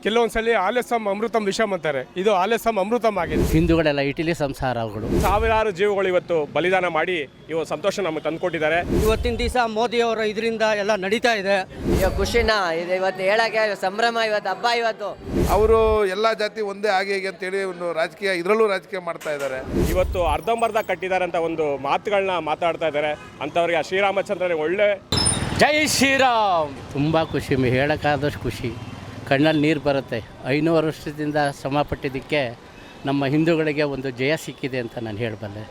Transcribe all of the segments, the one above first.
ಕೆಲವೊಂದ್ಸಲಿ ಆಲಸ್ಯಂ ಅಮೃತಂ ವಿಷಮ್ ಅಂತಾರೆ. ಇದು ಆಲಸ್ಯಂ ಅಮೃತಂ ಆಗಿದೆ. ಹಿಂದೂಗಳೆಲ್ಲ ಇಟಲಿ ಸಂಸಾರಗಳು. ಸಾವಿರಾರು ಜೀವಗಳು ಇವತ್ತು ಬಲಿದಾನ ಮಾಡಿ ಇವು ಸಂತೋಷ ನಮಗೆ ತಂದುಕೊಟ್ಟಿದ್ದಾರೆ. ಇವತ್ತಿನ ದಿವಸ ಮೋದಿಯವರ ಇದರಿಂದ ಎಲ್ಲ ನಡೀತಾ ಇದೆ. ಖುಷಿನ ಇದು ಇವತ್ತು ಹೇಳಕ್ಕೆ ಸಂಭ್ರಮ, ಇವತ್ತು ಹಬ್ಬ. ಇವತ್ತು ಅವರು ಎಲ್ಲ ಜಾತಿ ಒಂದೇ ಆಗಿ ಹೇಗೆ ಅಂತೇಳಿ ಒಂದು ರಾಜಕೀಯ, ಇದರಲ್ಲೂ ರಾಜಕೀಯ ಮಾಡ್ತಾ ಇದ್ದಾರೆ. ಇವತ್ತು ಅರ್ಧಂಬರ್ಧ ಕಟ್ಟಿದ್ದಾರೆ ಅಂತ ಒಂದು ಮಾತುಗಳನ್ನ ಮಾತಾಡ್ತಾ ಇದ್ದಾರೆ. ಅಂಥವ್ರಿಗೆ ಶ್ರೀರಾಮಚಂದ್ರನಿಗೆ ಒಳ್ಳೆ ಜೈ ಶ್ರೀರಾಮ್. ತುಂಬ ಖುಷಿ, ಹೇಳೋಕ್ಕಾದಷ್ಟು ಖುಷಿ, ಕಣ್ಣಲ್ಲಿ ನೀರು ಬರುತ್ತೆ. 500 ವರ್ಷದಿಂದ ಶ್ರಮಪಟ್ಟಿದ್ದಕ್ಕೆ ನಮ್ಮ ಹಿಂದೂಗಳಿಗೆ ಒಂದು ಜಯ ಸಿಕ್ಕಿದೆ ಅಂತ ನಾನು ಹೇಳಬಲ್ಲೆ.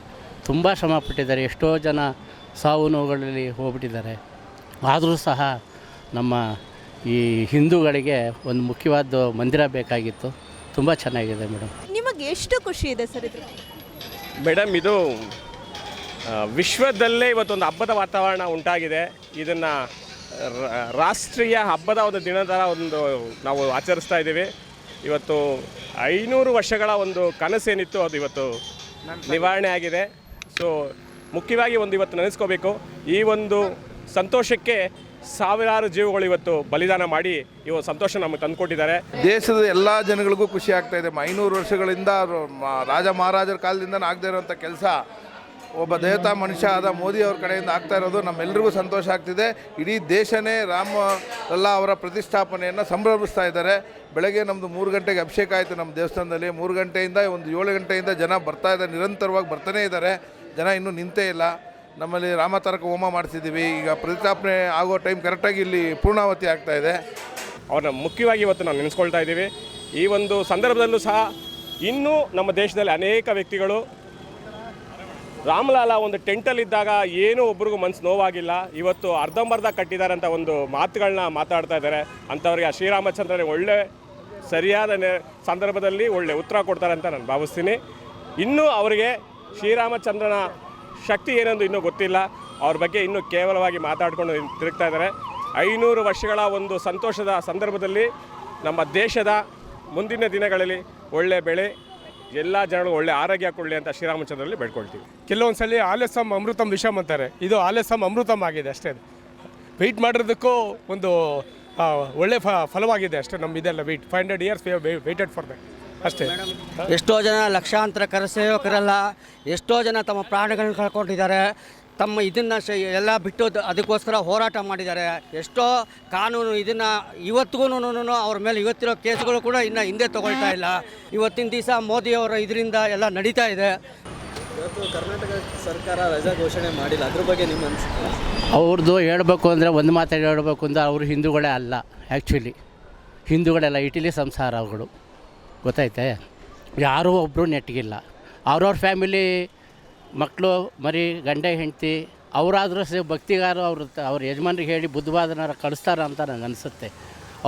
ತುಂಬ ಶ್ರಮಪಟ್ಟಿದ್ದಾರೆ, ಎಷ್ಟೋ ಜನ ಸಾವು ನೋವುಗಳಲ್ಲಿ ಹೋಗ್ಬಿಟ್ಟಿದ್ದಾರೆ. ಆದರೂ ಸಹ ನಮ್ಮ ಈ ಹಿಂದೂಗಳಿಗೆ ಒಂದು ಮುಖ್ಯವಾದ ಮಂದಿರ ಬೇಕಾಗಿತ್ತು. ತುಂಬ ಚೆನ್ನಾಗಿದೆ ಮೇಡಮ್. ನಿಮಗೆ ಎಷ್ಟು ಖುಷಿ ಇದೆ ಸರ್ ಇದು? ಮೇಡಮ್, ಇದು ವಿಶ್ವದಲ್ಲೇ ಇವತ್ತೊಂದು ಹಬ್ಬದ ವಾತಾವರಣ ಉಂಟಾಗಿದೆ. ಇದನ್ನು ರಾಷ್ಟ್ರೀಯ ಹಬ್ಬದ ಒಂದು ದಿನದ ಒಂದು ನಾವು ಆಚರಿಸ್ತಾ ಇದ್ದೀವಿ. ಇವತ್ತು 500 ವರ್ಷಗಳ ಒಂದು ಕನಸೇನಿತ್ತು ಅದು ಇವತ್ತು ನಿವಾರಣೆ ಆಗಿದೆ. ಸೊ ಮುಖ್ಯವಾಗಿ ಒಂದು ಇವತ್ತು ನೆನೆಸ್ಕೋಬೇಕು, ಈ ಒಂದು ಸಂತೋಷಕ್ಕೆ ಸಾವಿರಾರು ಜೀವಗಳು ಇವತ್ತು ಬಲಿದಾನ ಮಾಡಿ ಇವು ಸಂತೋಷ ನಮಗೆ ತಂದುಕೊಟ್ಟಿದ್ದಾರೆ. ದೇಶದ ಎಲ್ಲ ಜನಗಳಿಗೂ ಖುಷಿ ಆಗ್ತಾ ಇದೆ. 500 ವರ್ಷಗಳಿಂದ ರಾಜ ಮಹಾರಾಜರ ಕಾಲದಿಂದ ಆಗದೇ ಇರೋಂಥ ಕೆಲಸ ಒಬ್ಬ ದೇವತಾ ಮನುಷ್ಯ ಆದ ಮೋದಿ ಅವ್ರ ಕಡೆಯಿಂದ ಆಗ್ತಾ ಇರೋದು ನಮ್ಮೆಲ್ಲರಿಗೂ ಸಂತೋಷ ಆಗ್ತಿದೆ. ಇಡೀ ದೇಶನೇ ರಾಮಲಲ್ಲಾ ಅವರ ಪ್ರತಿಷ್ಠಾಪನೆಯನ್ನು ಸಂಭ್ರಮಿಸ್ತಾ ಇದ್ದಾರೆ. ಬೆಳಗ್ಗೆ ನಮ್ಮದು 3 ಗಂಟೆಗೆ ಅಭಿಷೇಕ ಆಯಿತು ನಮ್ಮ ದೇವಸ್ಥಾನದಲ್ಲಿ. 3 ಗಂಟೆಯಿಂದ ಒಂದು 7 ಗಂಟೆಯಿಂದ ಜನ ಬರ್ತಾ ಇದ್ದಾರೆ, ನಿರಂತರವಾಗಿ ಬರ್ತಾನೇ ಇದ್ದಾರೆ. ಜನ ಇನ್ನೂ ನಿಂತೇ ಇಲ್ಲ. ನಮ್ಮಲ್ಲಿ ರಾಮತಾರಕ ಹೋಮ ಮಾಡಿಸಿದ್ದೀವಿ. ಈಗ ಪ್ರತಿಷ್ಠಾಪನೆ ಆಗೋ ಟೈಮ್ ಕರೆಕ್ಟಾಗಿ ಇಲ್ಲಿ ಪೂರ್ಣಾವತಿ ಆಗ್ತಾ ಇದೆ. ಅವ್ರನ್ನ ಮುಖ್ಯವಾಗಿ ಇವತ್ತು ನಾವು ನೆನೆಸ್ಕೊಳ್ತಾ ಇದ್ದೀವಿ. ಈ ಒಂದು ಸಂದರ್ಭದಲ್ಲೂ ಸಹ ಇನ್ನೂ ನಮ್ಮ ದೇಶದಲ್ಲಿ ಅನೇಕ ವ್ಯಕ್ತಿಗಳು ರಾಮಲಾಲ ಒಂದು ಟೆಂಟಲ್ಲಿದ್ದಾಗ ಏನೂ ಒಬ್ರಿಗೂ ಮನಸ್ಸು ನೋವಾಗಿಲ್ಲ. ಇವತ್ತು ಅರ್ಧಂಬರ್ಧ ಕಟ್ಟಿದ್ದಾರೆ ಅಂತ ಒಂದು ಮಾತುಗಳನ್ನ ಮಾತಾಡ್ತಾ ಇದ್ದಾರೆ. ಅಂಥವ್ರಿಗೆ ಶ್ರೀರಾಮಚಂದ್ರನಿಗೆ ಒಳ್ಳೆ ಸರಿಯಾದ ಸಂದರ್ಭದಲ್ಲಿ ಒಳ್ಳೆ ಉತ್ತರ ಕೊಡ್ತಾರೆ ಅಂತ ನಾನು ಭಾವಿಸ್ತೀನಿ. ಇನ್ನೂ ಅವರಿಗೆ ಶ್ರೀರಾಮಚಂದ್ರನ ಶಕ್ತಿ ಏನೆಂದು ಇನ್ನೂ ಗೊತ್ತಿಲ್ಲ. ಅವ್ರ ಬಗ್ಗೆ ಇನ್ನೂ ಕೇವಲವಾಗಿ ಮಾತಾಡ್ಕೊಂಡು ತಿರುಗ್ತಾ ಇದ್ದಾರೆ. 500 ವರ್ಷಗಳ ಒಂದು ಸಂತೋಷದ ಸಂದರ್ಭದಲ್ಲಿ ನಮ್ಮ ದೇಶದ ಮುಂದಿನ ದಿನಗಳಲ್ಲಿ ಒಳ್ಳೆ ಬೆಳೆ, ಎಲ್ಲ ಜನಗಳು ಒಳ್ಳೆ ಆರೋಗ್ಯ ಕೊಡಲಿ ಅಂತ ಶ್ರೀರಾಮಚಂದ್ರಲ್ಲಿ ಬೇಡ್ಕೊಳ್ತೀವಿ. ಕೆಲವೊಂದ್ಸಲಿ ಆಲಸ್ಯಂ ಅಮೃತಂ ವಿಷಮ್ ಅಂತಾರೆ. ಇದು ಆಲಸ್ಯಂ ಅಮೃತಂ ಆಗಿದೆ ಅಷ್ಟೇ. ವೆಯ್ಟ್ ಮಾಡಿರೋದಕ್ಕೂ ಒಂದು ಒಳ್ಳೆ ಫಲವಾಗಿದೆ ಅಷ್ಟೇ. ನಮ್ಮ ಇದೆಲ್ಲ 500 years ವೇಟೆಡ್ ಫಾರ್ ದಟ್ ಅಷ್ಟೇ. ಎಷ್ಟೋ ಜನ ಲಕ್ಷಾಂತರ ಕರಸೇವಕರೆಲ್ಲ ಎಷ್ಟೋ ಜನ ತಮ್ಮ ಪ್ರಾಣಗಳನ್ನು ಕಳ್ಕೊಂಡಿದ್ದಾರೆ. ತಮ್ಮ ಇದನ್ನು ಎಲ್ಲ ಬಿಟ್ಟು ಅದಕ್ಕೋಸ್ಕರ ಹೋರಾಟ ಮಾಡಿದ್ದಾರೆ. ಎಷ್ಟೋ ಕಾನೂನು ಇದನ್ನು ಇವತ್ತಿಗೂ ಅವ್ರ ಮೇಲೆ ಇವತ್ತಿರೋ ಕೇಸ್ಗಳು ಕೂಡ ಇನ್ನು ಹಿಂದೆ ತಗೊಳ್ತಾ ಇಲ್ಲ. ಇವತ್ತಿನ ದಿವಸ ಮೋದಿಯವರ ಇದರಿಂದ ಎಲ್ಲ ನಡೀತಾ ಇದೆ. ಇವತ್ತು ಕರ್ನಾಟಕ ಸರ್ಕಾರ ರಜಾ ಘೋಷಣೆ ಮಾಡಿಲ್ಲ, ಅದ್ರ ಬಗ್ಗೆ ನಿಮ್ಮ ಅನಿಸಿಕೆ? ಅವ್ರದ್ದು ಹೇಳಬೇಕು ಅಂದರೆ ಒಂದು ಮಾತಾಡಿ ಹೇಳಬೇಕು ಅಂದರೆ ಅವರು ಹಿಂದೂಗಳೇ ಅಲ್ಲ. ಆ್ಯಕ್ಚುಲಿ ಹಿಂದೂಗಳೆಲ್ಲ ಇಟಲಿ ಸಂಸಾರಗಳು, ಗೊತ್ತಾಯ್ತೆ. ಯಾರೂ ಒಬ್ಬರು ನೆಟ್ಟಿಗಿಲ್ಲ. ಅವ್ರವ್ರ ಫ್ಯಾಮಿಲಿ ಮಕ್ಕಳು ಮರಿ ಗಂಡ ಹೆಂಡತಿ ಅವರಾದರೂ ಭಕ್ತಿಗಾರು ಅವ್ರ ಯಜಮಾನ್ರಿಗೆ ಹೇಳಿ ಬುದ್ಧವಾದನಾರ ಕಳಿಸ್ತಾರ ಅಂತ ನನಗೆ ಅನಿಸುತ್ತೆ.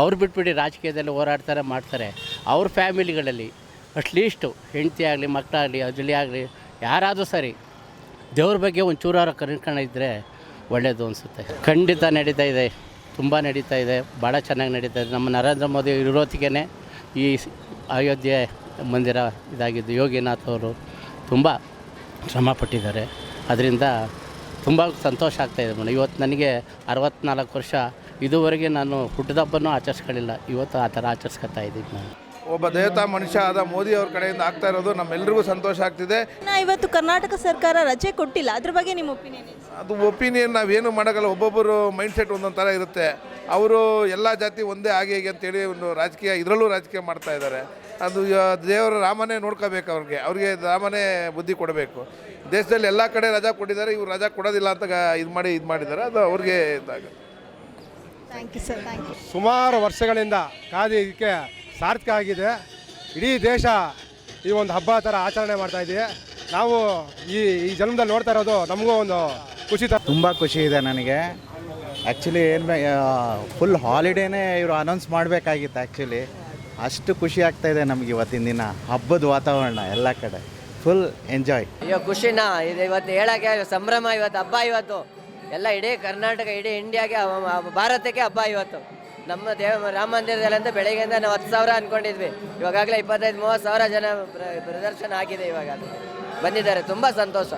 ಅವ್ರು ಬಿಟ್ಬಿಟ್ಟು ರಾಜಕೀಯದಲ್ಲಿ ಹೋರಾಡ್ತಾರೆ ಮಾಡ್ತಾರೆ. ಅವ್ರ ಫ್ಯಾಮಿಲಿಗಳಲ್ಲಿ ಅಟ್ಲೀಸ್ಟು ಹೆಂಡತಿ ಆಗಲಿ ಮಕ್ಕಳಾಗಲಿ ಅಜಲಿ ಆಗಲಿ ಯಾರಾದರೂ ಸರಿ ದೇವ್ರ ಬಗ್ಗೆ ಒಂದು ಚೂರಾರು ಕಣ್ಕೊಂಡಿದ್ದರೆ ಒಳ್ಳೆಯದು ಅನಿಸುತ್ತೆ. ಖಂಡಿತ ನಡೀತಾ ಇದೆ, ತುಂಬ ನಡೀತಾ ಇದೆ, ಭಾಳ ಚೆನ್ನಾಗಿ ನಡೀತಾ ಇದೆ. ನಮ್ಮ ನರೇಂದ್ರ ಮೋದಿ ಇರೋತ್ತಿಗೆ ಈ ಅಯೋಧ್ಯೆ ಮಂದಿರ ಇದಾಗಿದ್ದು. ಯೋಗಿನಾಥ್ ಅವರು ತುಂಬ ಶ್ರಮಪಟ್ಟಿದ್ದಾರೆ. ಅದರಿಂದ ತುಂಬ ಸಂತೋಷ ಆಗ್ತಾಯಿದೆ ಮೇಡಮ್. ಇವತ್ತು ನನಗೆ 64 ವರ್ಷ. ಇದುವರೆಗೆ ನಾನು ಹುಟ್ಟಿದಬ್ಬನೂ ಆಚರಿಸ್ಕೊಳ್ಳಿಲ್ಲ. ಇವತ್ತು ಆ ಥರ ಆಚರಿಸ್ಕೊತಾ ಇದ್ದೀನಿ ನಾನು. ಒಬ್ಬ ದೇವತಾ ಮನುಷ್ಯ ಆದ ಮೋದಿ ಅವ್ರ ಕಡೆಯಿಂದ ಆಗ್ತಾ ಇರೋದು ನಮ್ಮೆಲ್ಲರಿಗೂ ಸಂತೋಷ ಆಗ್ತಿದೆ. ಇವತ್ತು ಕರ್ನಾಟಕ ಸರ್ಕಾರ ರಜೆ ಕೊಟ್ಟಿಲ್ಲ, ಅದ್ರ ಬಗ್ಗೆ ನಿಮ್ಮ ಒಪಿನಿಯನ್? ಅದು ಒಪಿನಿಯನ್ ನಾವೇನು ಮಾಡೋಕ್ಕಲ್ಲ. ಒಬ್ಬೊಬ್ಬರು ಮೈಂಡ್ಸೆಟ್ ಒಂದೊಂದು ಥರ ಇರುತ್ತೆ. ಅವರು ಎಲ್ಲ ಜಾತಿ ಒಂದೇ ಆಗಿ ಹೇಗೆ ಅಂತೇಳಿ ಒಂದು ರಾಜಕೀಯ, ಇದರಲ್ಲೂ ರಾಜಕೀಯ ಮಾಡ್ತಾ ಇದ್ದಾರೆ. ಅದು ದೇವರ ರಾಮನೇ ನೋಡ್ಕೋಬೇಕು. ಅವ್ರಿಗೆ ರಾಮನೇ ಬುದ್ಧಿ ಕೊಡಬೇಕು. ದೇಶದಲ್ಲಿ ಎಲ್ಲ ಕಡೆ ರಜಾ ಕೊಟ್ಟಿದ್ದಾರೆ, ಇವ್ರು ರಜಾ ಕೊಡೋದಿಲ್ಲ ಅಂತ ಇದು ಮಾಡಿದ್ದಾರೆ. ಅದು ಅವ್ರಿಗೆ ಇದಾಗುತ್ತೆ. Thank you sir, thank you. ಸುಮಾರು ವರ್ಷಗಳಿಂದ ಕಾದಿದ್ದಕ್ಕೆ ಸಾರ್ಥಕ ಆಗಿದೆ. ಇಡೀ ದೇಶ ಈ ಒಂದು ಹಬ್ಬ ಥರ ಆಚರಣೆ ಮಾಡ್ತಾ ಇದ್ದೀವಿ. ನಾವು ಈ ಜನ್ಮದಲ್ಲಿ ನೋಡ್ತಾ ಇರೋದು ನಮಗೂ ಒಂದು ಖುಷಿ. ತುಂಬ ಖುಷಿ ಇದೆ ನನಗೆ. ಆ್ಯಕ್ಚುಲಿ ಫುಲ್ ಹಾಲಿಡೇನೇ ಇವರು ಅನೌನ್ಸ್ ಮಾಡಬೇಕಾಗಿತ್ತು. ಆ್ಯಕ್ಚುಲಿ ಅಷ್ಟು ಖುಷಿ ಆಗ್ತಾಯಿದೆ ನಮಗೆ. ಇವತ್ತಿನ ದಿನ ಹಬ್ಬದ ವಾತಾವರಣ ಎಲ್ಲ ಕಡೆ ಫುಲ್ ಎಂಜಾಯ್. ಖುಷಿನ ಇದು ಇವತ್ತು ಹೇಳಕ್ಕೆ ಸಂಭ್ರಮ, ಇವತ್ತು ಹಬ್ಬ. ಇವತ್ತು ಎಲ್ಲ ಇಡೀ ಕರ್ನಾಟಕ, ಇಡೀ ಇಂಡಿಯಾಗೆ, ಭಾರತಕ್ಕೆ ಹಬ್ಬ ಇವತ್ತು. ನಮ್ಮ ರಾಮ ಮಂದಿರದಲ್ಲಂತ ಬೆಳಗ್ಗೆಯಿಂದ ನಾವು 10,000 ಅಂದ್ಕೊಂಡಿದ್ವಿ. ಇವಾಗಲೇ 25-30 ಸಾವಿರ ಜನ ಪ್ರದರ್ಶನ ಆಗಿದೆ. ಇವಾಗ ಬಂದಿದ್ದಾರೆ. ತುಂಬ ಸಂತೋಷ.